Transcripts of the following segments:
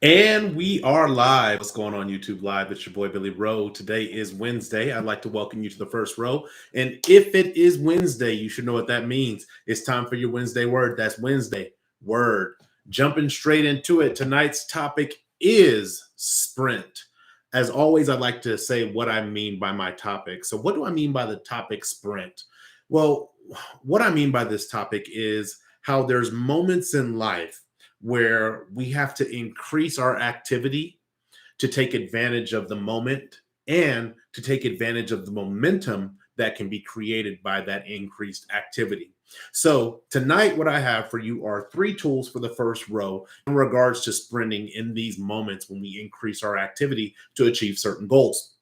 And we are live. What's going on YouTube Live? It's your boy Billy Rowe. Today is Wednesday. I'd like to welcome you to the first row. And if it is Wednesday, you should know what that means. It's time for your Wednesday word. That's Wednesday word. Jumping straight into it. Tonight's topic is sprint. As always, I'd like to say what I mean by my topic. So, what do I mean by the topic sprint? Well, what I mean by this topic is how there's moments in life where we have to increase our activity to take advantage of the moment and to take advantage of the momentum that can be created by that increased activity. So, tonight, what I have for you are three tools for the first row in regards to sprinting in these moments when we increase our activity to achieve certain goals.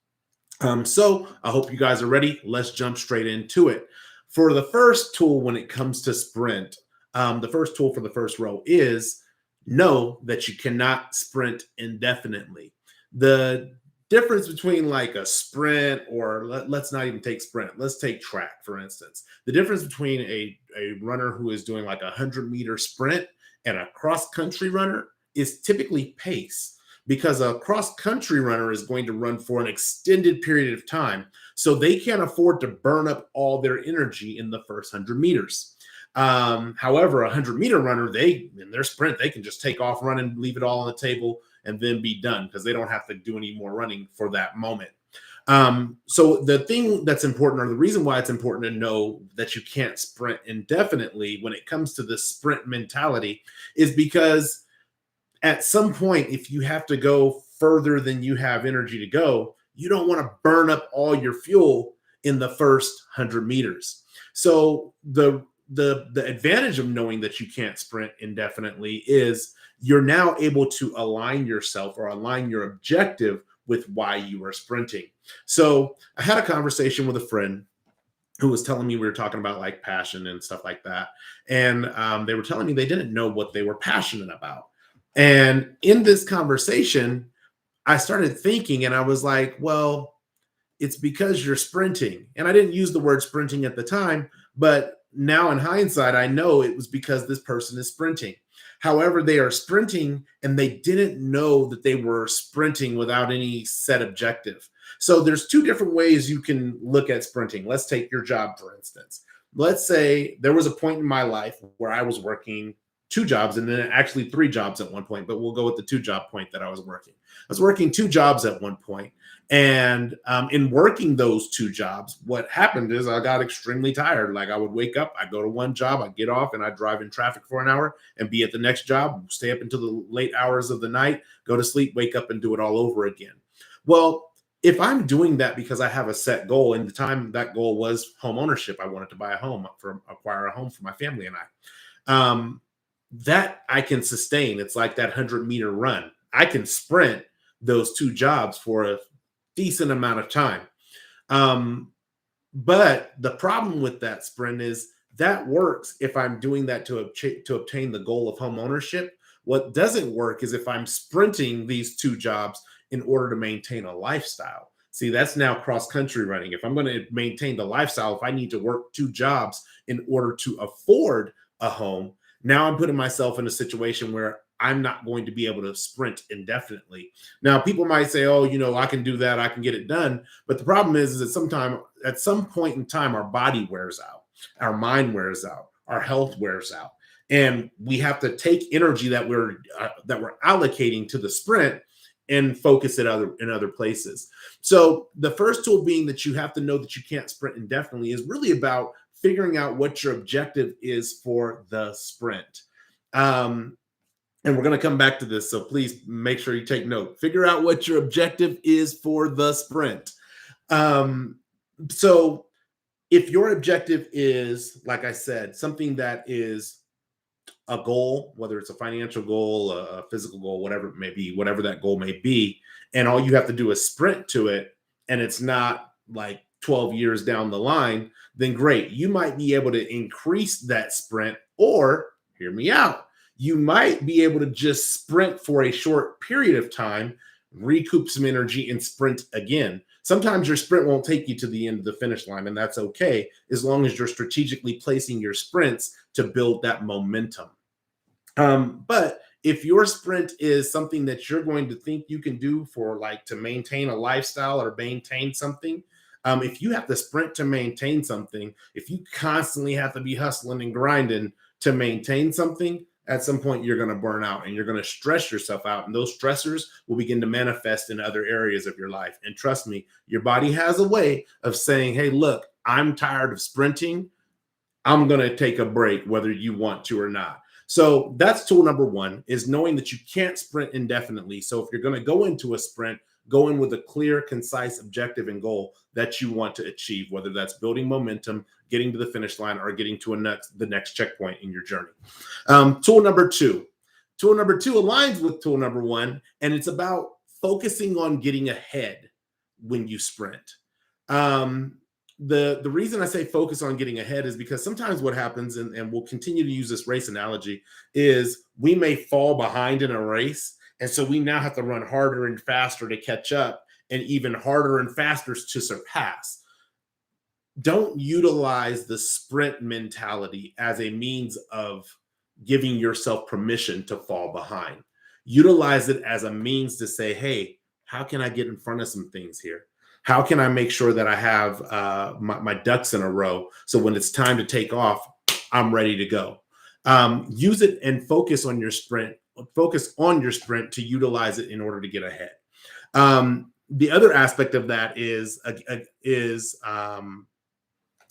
So, I hope you guys are ready. Let's jump straight into it. For the first tool, when it comes to sprint, the first tool for the first row is know that you cannot sprint indefinitely. The difference between like a sprint or let's not even take sprint, let's take track, for instance. The difference between a runner who is doing like a 100-meter sprint and a cross country runner is typically pace, because a cross country runner is going to run for an extended period of time. So they can't afford to burn up all their energy in the first 100 meters. However, a 100-meter runner, they in their sprint, they can just take off running, leave it all on the table, and then be done because they don't have to do any more running for that moment. So the thing that's important, or the reason why it's important to know that you can't sprint indefinitely when it comes to the sprint mentality, is because at some point, if you have to go further than you have energy to go, you don't want to burn up all your fuel in the first 100 meters. So the advantage of knowing that you can't sprint indefinitely is you're now able to align yourself or align your objective with why you are sprinting. So I had a conversation with a friend who was telling me, we were talking about like passion and stuff like that. And they were telling me they didn't know what they were passionate about. And in this conversation, I started thinking and I was like, well, it's because you're sprinting. And I didn't use the word sprinting at the time, but now in hindsight, I know it was because this person is sprinting. However, they are sprinting and they didn't know that they were sprinting without any set objective. So there's two different ways you can look at sprinting. Let's take your job, for instance. Let's say there was a point in my life where I was working two jobs and then actually three jobs at one point, but we'll go with the two job point that I was working. I was working two jobs at one point. And in working those two jobs, what happened is I got extremely tired. Like I would wake up, I'd go to one job, I'd get off, and I'd drive in traffic for an hour and be at the next job, stay up until the late hours of the night, go to sleep, wake up, and do it all over again. Well, if I'm doing that because I have a set goal, and the time that goal was home ownership, I wanted to buy a home, for acquire a home for my family and I. That I can sustain. It's like that 100-meter run. I can sprint those two jobs for a decent amount of time. Um, but the problem with that sprint is that works if I'm doing that to obtain the goal of home ownership. What doesn't work is if I'm sprinting these two jobs in order to maintain a lifestyle. See, that's now cross country running. If I'm going to maintain the lifestyle, if I need to work two jobs in order to afford a home, now I'm putting myself in a situation where I'm not going to be able to sprint indefinitely. Now, people might say, "Oh, I can do that. I can get it done." But the problem is that at some point in time, our body wears out, our mind wears out, our health wears out, and we have to take energy that we're allocating to the sprint and focus it in other places. So the first tool being that you have to know that you can't sprint indefinitely is really about figuring out what your objective is for the sprint. Um, and we're going to come back to this, so please make sure you take note. Figure out what your objective is for the sprint. So if your objective is, like I said, something that is a goal, whether it's a financial goal, a physical goal, whatever it may be, whatever that goal may be, and all you have to do is sprint to it, and it's not like 12 years down the line, then great. You might be able to increase that sprint, or hear me out, you might be able to just sprint for a short period of time, recoup some energy, and sprint again. Sometimes your sprint won't take you to the end of the finish line, and that's okay, as long as you're strategically placing your sprints to build that momentum. But If your sprint is something that you're going to think you can do for like to maintain a lifestyle or maintain something, if you have to sprint to maintain something, if you constantly have to be hustling and grinding to maintain something, at some point you're going to burn out and you're going to stress yourself out. And those stressors will begin to manifest in other areas of your life. And trust me, your body has a way of saying, hey, look, I'm tired of sprinting. I'm going to take a break, whether you want to or not. So that's tool number one, is knowing that you can't sprint indefinitely. So if you're going to go into a sprint, go in with a clear, concise objective and goal that you want to achieve, whether that's building momentum, getting to the finish line, or getting to the next checkpoint in your journey. Tool number two. Tool number two aligns with tool number one, and it's about focusing on getting ahead when you sprint. The reason I say focus on getting ahead is because sometimes what happens, and we'll continue to use this race analogy, is we may fall behind in a race. And so we now have to run harder and faster to catch up, and even harder and faster to surpass. Don't utilize the sprint mentality as a means of giving yourself permission to fall behind. Utilize it as a means to say, hey, how can I get in front of some things here? How can I make sure that I have my ducks in a row so when it's time to take off, I'm ready to go? Use it and focus on your sprint. Focus on your sprint to utilize it in order to get ahead. The other aspect of that is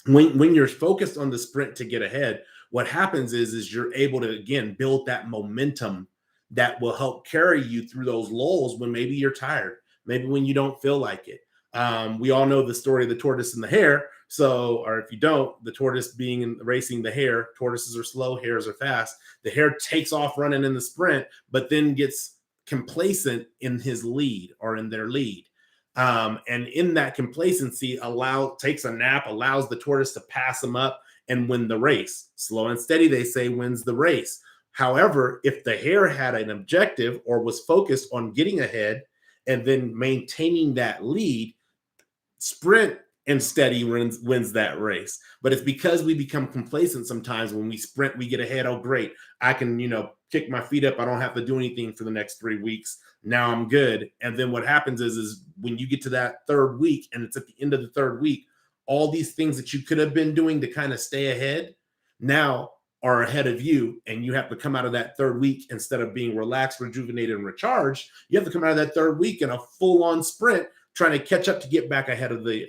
when you're focused on the sprint to get ahead, what happens is you're able to, again, build that momentum that will help carry you through those lulls when maybe you're tired, maybe when you don't feel like it. We all know the story of the tortoise and the hare. So, or if you don't, the tortoise being racing the hare, tortoises are slow, hares are fast. The hare takes off running in the sprint, but then gets complacent in his lead or in their lead. And in that complacency, takes a nap, allows the tortoise to pass him up and win the race. Slow and steady, they say, wins the race. However, if the hare had an objective or was focused on getting ahead and then maintaining that lead, sprint and steady wins that race. But it's because we become complacent sometimes. When we sprint, we get ahead. Oh, great. I can, kick my feet up. I don't have to do anything for the next 3 weeks. Now I'm good. And then what happens is when you get to that third week and it's at the end of the third week, all these things that you could have been doing to kind of stay ahead now are ahead of you. And you have to come out of that third week, instead of being relaxed, rejuvenated, and recharged, you have to come out of that third week in a full-on sprint, trying to catch up to get back ahead of the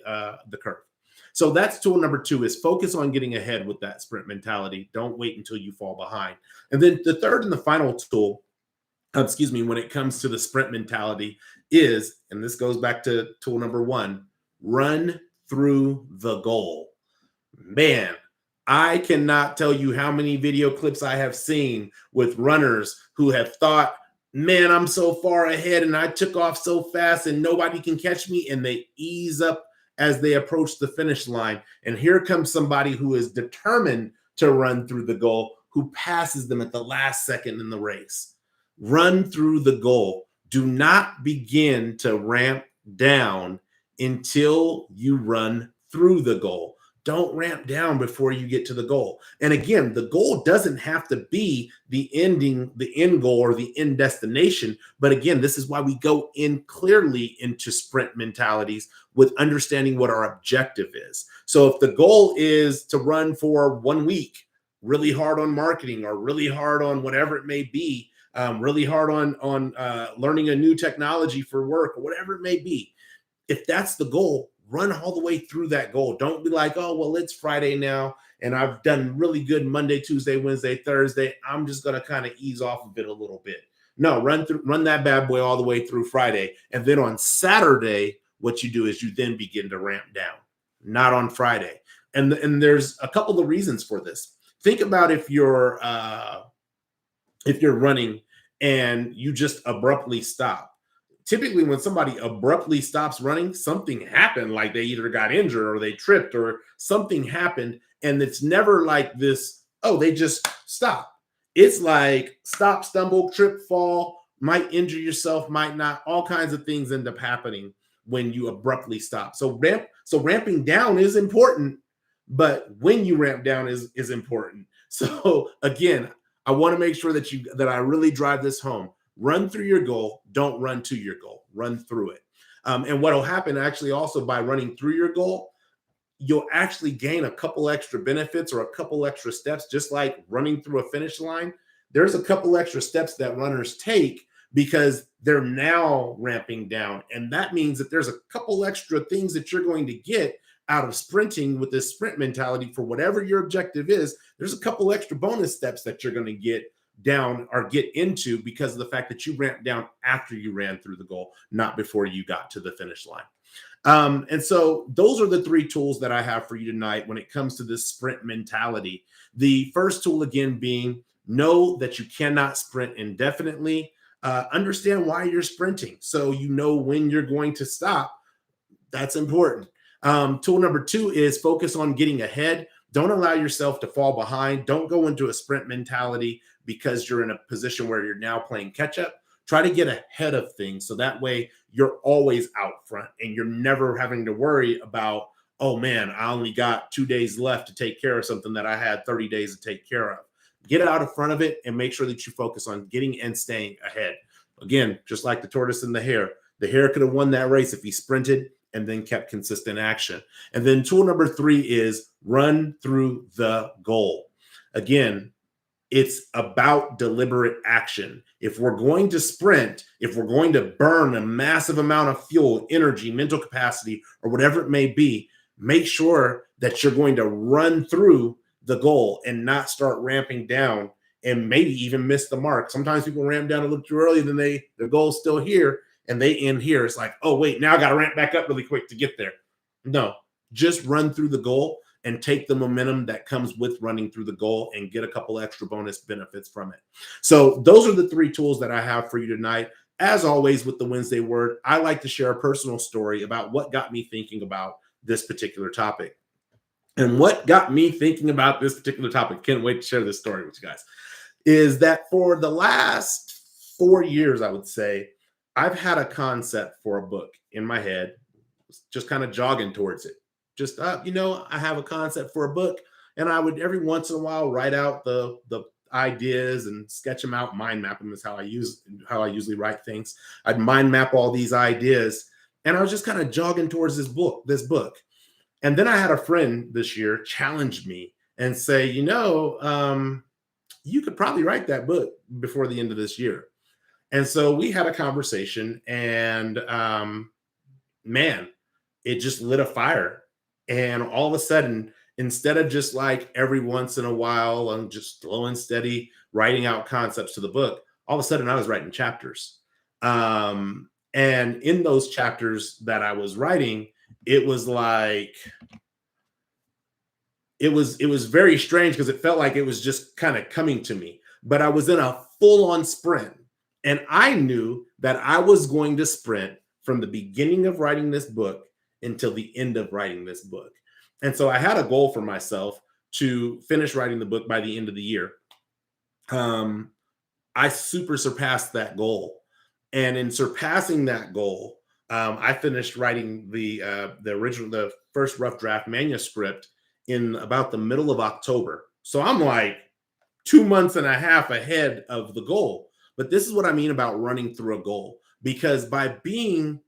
curve. So that's tool number two, is focus on getting ahead with that sprint mentality. Don't wait until you fall behind. And then the third and the final tool, when it comes to the sprint mentality is, and this goes back to tool number one, run through the goal. Man, I cannot tell you how many video clips I have seen with runners who have thought, man, I'm so far ahead and I took off so fast and nobody can catch me. And they ease up as they approach the finish line. And here comes somebody who is determined to run through the goal, who passes them at the last second in the race. Run through the goal. Do not begin to ramp down until you run through the goal. Don't ramp down before you get to the goal. And again, the goal doesn't have to be the end goal or the end destination. But again, this is why we go in clearly into sprint mentalities with understanding what our objective is. So if the goal is to run for 1 week, really hard on marketing or really hard on whatever it may be, really hard on learning a new technology for work or whatever it may be, if that's the goal, run all the way through that goal. Don't be like, oh, well, it's Friday now, and I've done really good Monday, Tuesday, Wednesday, Thursday. I'm just going to kind of ease off of it a little bit. No, run that bad boy all the way through Friday. And then on Saturday, what you do is you then begin to ramp down, not on Friday. And there's a couple of reasons for this. Think about if you're running and you just abruptly stop. Typically, when somebody abruptly stops running, something happened, like they either got injured or they tripped or something happened. And it's never like this, oh, they just stop. It's like stop, stumble, trip, fall, might injure yourself, might not. All kinds of things end up happening when you abruptly stop. So ramping down is important, but when you ramp down is important. So again, I want to make sure that I really drive this home. Run through your goal. Don't run to your goal. Run through it. And what will happen actually also by running through your goal, you'll actually gain a couple extra benefits or a couple extra steps, just like running through a finish line. There's a couple extra steps that runners take because they're now ramping down. And that means that there's a couple extra things that you're going to get out of sprinting with this sprint mentality for whatever your objective is. There's a couple extra bonus steps that you're going to get down or get into because of the fact that you ramped down after you ran through the goal, not before you got to the finish line. And so those are the three tools that I have for you tonight when it comes to this sprint mentality. The first tool, again, being know that you cannot sprint indefinitely. Understand why you're sprinting so you know when you're going to stop. That's important. Tool number two is focus on getting ahead. Don't allow yourself to fall behind. Don't go into a sprint mentality because you're in a position where you're now playing catch up. Try to get ahead of things so that way you're always out front and you're never having to worry about, oh man, I only got 2 days left to take care of something that I had 30 days to take care of. Get out in front of it and make sure that you focus on getting and staying ahead. Again, just like the tortoise and the hare could have won that race if he sprinted and then kept consistent action. And then tool number three is run through the goal. Again, it's about deliberate action. If we're going to sprint, if we're going to burn a massive amount of fuel, energy, mental capacity, or whatever it may be, make sure that you're going to run through the goal and not start ramping down and maybe even miss the mark. Sometimes people ramp down a little too early, then their goal's still here and they end here. It's like, oh wait, now I got to ramp back up really quick to get there. No, just run through the goal and take the momentum that comes with running through the goal and get a couple extra bonus benefits from it. So those are the three tools that I have for you tonight. As always, with the Wednesday Word, I like to share a personal story about what got me thinking about this particular topic. And what got me thinking about this particular topic, can't wait to share this story with you guys, is that for the last 4 years, I would say, I've had a concept for a book in my head, just kind of jogging towards it. Just, I have a concept for a book, and I would every once in a while write out the ideas and sketch them out. Mind map them is how I usually write things. I'd mind map all these ideas, and I was just kind of jogging towards this book. And then I had a friend this year challenge me and say, you could probably write that book before the end of this year. And so we had a conversation, and man, it just lit a fire. And all of a sudden, instead of just like every once in a while, I'm just slow and steady writing out concepts to the book, all of a sudden I was writing chapters. And in those chapters that I was writing, it was like, it was very strange because it felt like it was just kind of coming to me, but I was in a full-on sprint. And I knew that I was going to sprint from the beginning of writing this book until the end of writing this book. And so I had a goal for myself to finish writing the book by the end of the year. I super surpassed that goal. And in surpassing that goal, I finished writing the first rough draft manuscript in about the middle of October. So I'm like 2 months and a half ahead of the goal. But this is what I mean about running through a goal, because by being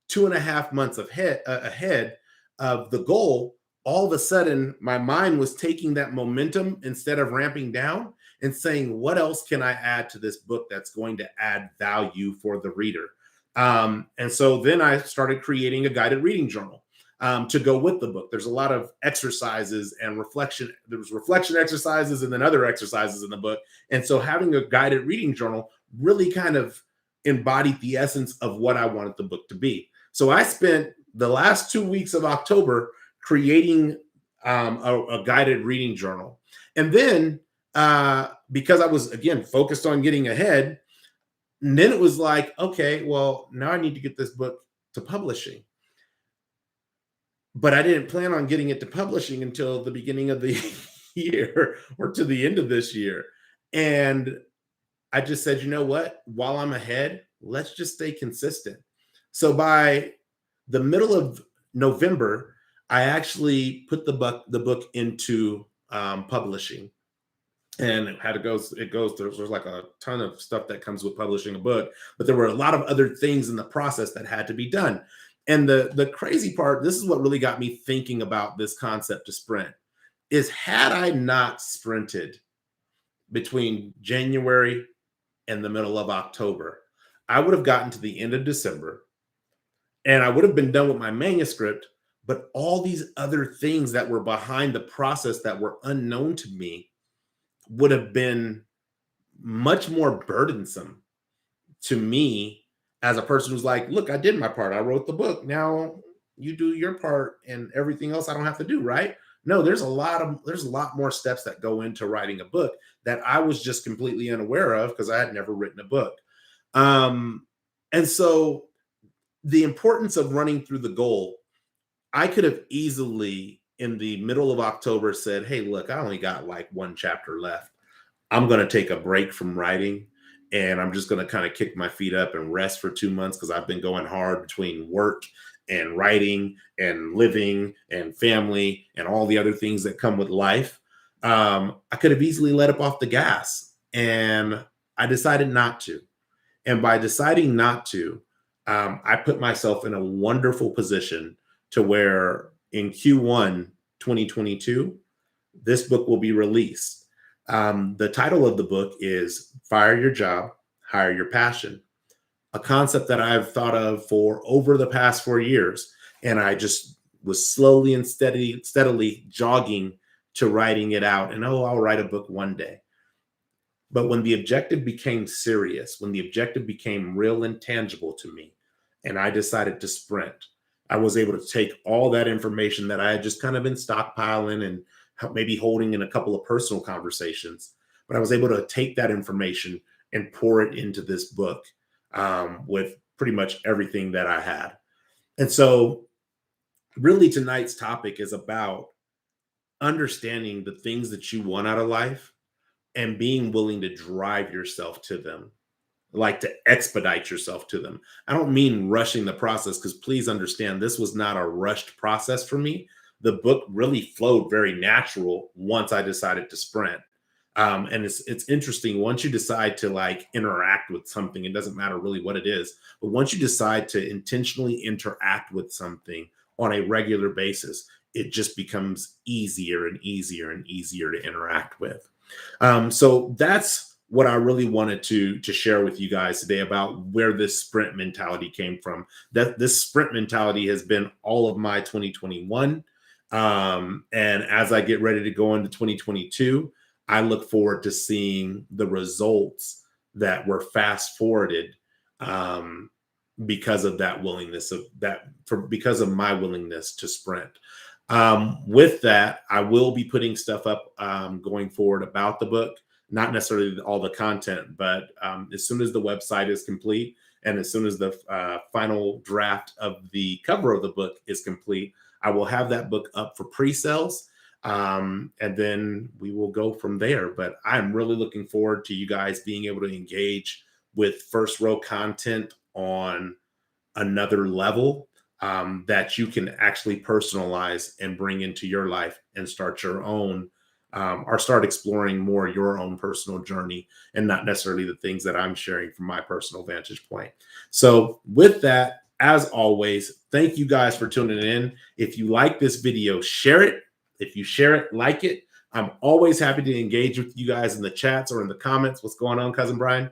2.5 months ahead of the goal, all of a sudden my mind was taking that momentum instead of ramping down and saying, what else can I add to this book that's going to add value for the reader? And so then I started creating a guided reading journal to go with the book. There's a lot of exercises and reflection. There was reflection exercises and then other exercises in the book. And so having a guided reading journal really kind of embodied the essence of what I wanted the book to be. So I spent the last 2 weeks of October creating a guided reading journal. And then because I was, again, focused on getting ahead, and then it was like, okay, well, now I need to get this book to publishing. But I didn't plan on getting it to publishing until the beginning of the year or to the end of this year. And I just said, you know what? While I'm ahead, let's just stay consistent. So by the middle of November, I actually put the book into publishing. and there's like a ton of stuff that comes with publishing a book, but there were a lot of other things in the process that had to be done. And the crazy part, this is what really got me thinking about this concept to sprint, is had I not sprinted between January and the middle of October, I would have gotten to the end of December and I would have been done with my manuscript, but all these other things that were behind the process that were unknown to me would have been much more burdensome to me as a person who's like, look, I did my part. I wrote the book. Now you do your part and everything else I don't have to do, right? No, there's a lot more steps that go into writing a book that I was just completely unaware of because I had never written a book. Um, and so the importance of running through the goal, I could have easily in the middle of October said, hey, look, I only got like one chapter left. I'm going to take a break from writing and I'm just going to kind of kick my feet up and rest for 2 months because I've been going hard between work and writing and living and family and all the other things that come with life. I could have easily let up off the gas, and I decided not to. And by deciding not to, I put myself in a wonderful position to where in Q1 2022, this book will be released. The title of the book is Fire Your Job, Hire Your Passion, a concept that I've thought of for over the past 4 years. And I just was slowly and steadily jogging to writing it out. And oh, I'll write a book one day. But when the objective became serious, when the objective became real and tangible to me, and I decided to sprint, I was able to take all that information that I had just kind of been stockpiling and maybe holding in a couple of personal conversations, but I was able to take that information and pour it into this book with pretty much everything that I had. And so, really, tonight's topic is about understanding the things that you want out of life and being willing to drive yourself to them, like to expedite yourself to them. I don't mean rushing the process, because please understand this was not a rushed process for me. The book really flowed very natural once I decided to sprint. And it's interesting once you decide to like interact with something, it doesn't matter really what it is, but once you decide to intentionally interact with something on a regular basis, it just becomes easier and easier and easier to interact with. So that's what I really wanted to share with you guys today about where this sprint mentality came from. That this sprint mentality has been all of my 2021. And as I get ready to go into 2022, I look forward to seeing the results that were fast forwarded because of that willingness because of my willingness to sprint. With that, I will be putting stuff up going forward about the book, not necessarily all the content, but as soon as the website is complete and as soon as the final draft of the cover of the book is complete, I will have that book up for pre-sales. And then we will go from there. But I'm really looking forward to you guys being able to engage with first row content on another level that you can actually personalize and bring into your life and start your own or start exploring more your own personal journey and not necessarily the things that I'm sharing from my personal vantage point. So with that, as always, thank you guys for tuning in. If you like this video, share it. If you share it, like it. I'm always happy to engage with you guys in the chats or in the comments. What's going on, Cousin Brian?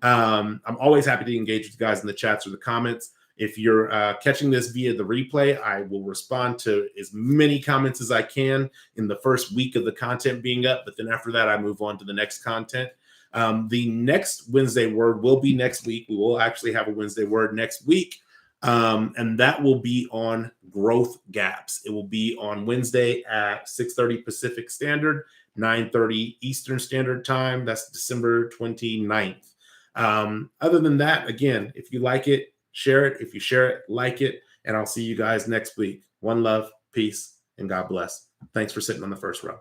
I'm always happy to engage with you guys in the chats or the comments. If you're catching this via the replay, I will respond to as many comments as I can in the first week of the content being up. But then after that, I move on to the next content. The next Wednesday word will be next week. We will actually have a Wednesday word next week. And that will be on growth gaps. It will be on Wednesday at 6:30 Pacific Standard, 9:30 Eastern Standard Time. That's December 29th. Other than that, again, if you like it, share it. If you share it, like it. And I'll see you guys next week. One love, peace, and God bless. Thanks for sitting on the first row.